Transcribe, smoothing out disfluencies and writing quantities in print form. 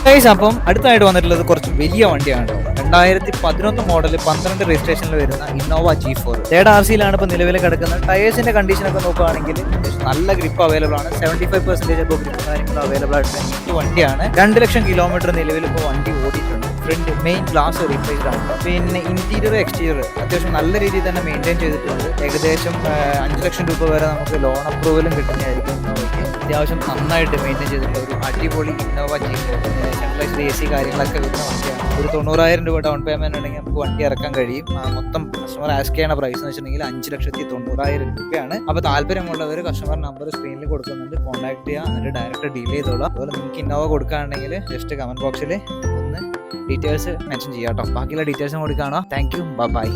Guys, അപ്പം അടുത്തായിട്ട് വന്നിട്ടുള്ളത് കുറച്ച് വലിയ വണ്ടിയാണ്. 2011 മോഡൽ 12 രജിസ്ട്രേഷനിൽ വരുന്ന ഇന്നോവ G4 തേർഡ് RC-ലാണ് ഇപ്പോൾ നിലവിൽ കിടക്കുന്നത്. ടയേഴ്സിന്റെ കണ്ടീഷൻ ഒക്കെ നോക്കുകയാണെങ്കിൽ നല്ല ഗ്രിപ്പ് അവൈലബിൾ ആണ്. 75% ഇപ്പോൾ ഗ്രിപ്പ് കാര്യങ്ങളും അവൈലബിൾ ആയിട്ടുള്ള ഈ വണ്ടിയാണ്. 2 ലക്ഷം കിലോമീറ്റർ നിലവിൽ ഇപ്പോൾ വണ്ടി ഓടിയിട്ടുണ്ട്. ഫ്രണ്ട് മെയിൻ ഗ്ലാസ് റീപ്ലേസ്ഡ് ആണ്. പിന്നെ ഇന്റീരിയർ എക്സ്റ്റീരിയർ അത്യാവശ്യം നല്ല രീതിയിൽ തന്നെ മെയിൻറ്റെയിൻ ചെയ്തിട്ടുണ്ട്. ഏകദേശം 5 ലക്ഷം രൂപ വരെ നമുക്ക് ലോൺ അപ്രൂവലും കിട്ടുന്നതായിരിക്കും. അത്യാവശ്യം നന്നായിട്ട് മെയിൻറ്റെയിൻ ചെയ്തിട്ടുള്ള ഒരു അടിപൊളി ഇന്നോവ G4 സെൻട്രലൈസ്ഡ് AC കാര്യങ്ങളൊക്കെ വരുന്ന വണ്ടിയാണ്. ഒരു 90,000 രൂപ ഡൗൺ പേയ്മെന്റ് ഉണ്ടെങ്കിൽ നമുക്ക് വണ്ടി ഇറക്കാൻ കഴിയും. മൊത്തം കസ്റ്റമർ ആസ്ക് ചെയ്യുന്ന പ്രൈസ് എന്ന് വെച്ചിട്ടുണ്ടെങ്കിൽ 5,90,000 രൂപയാണ്. അപ്പോൾ താല്പര്യമുള്ളവർ കസ്റ്റമർ നമ്പർ സ്ക്രീനിൽ കൊടുക്കുന്നുണ്ട്, കോൺടാക്ട് ചെയ്യുക, എന്നിട്ട് ഡയറക്റ്റ് ഡീൽ ചെയ്തോളാം. അതുപോലെ നിങ്ങൾക്ക് ഇന്നോവ കൊടുക്കുകയാണെങ്കിൽ ജസ്റ്റ് കമന്റ് ബോക്സിൽ ഒന്ന് ഡീറ്റെയിൽസ് മെൻഷൻ ചെയ്യാം കേട്ടോ. ബാക്കിയുള്ള ഡീറ്റെയിൽസും കൂടി കാണാം. Thank you, by.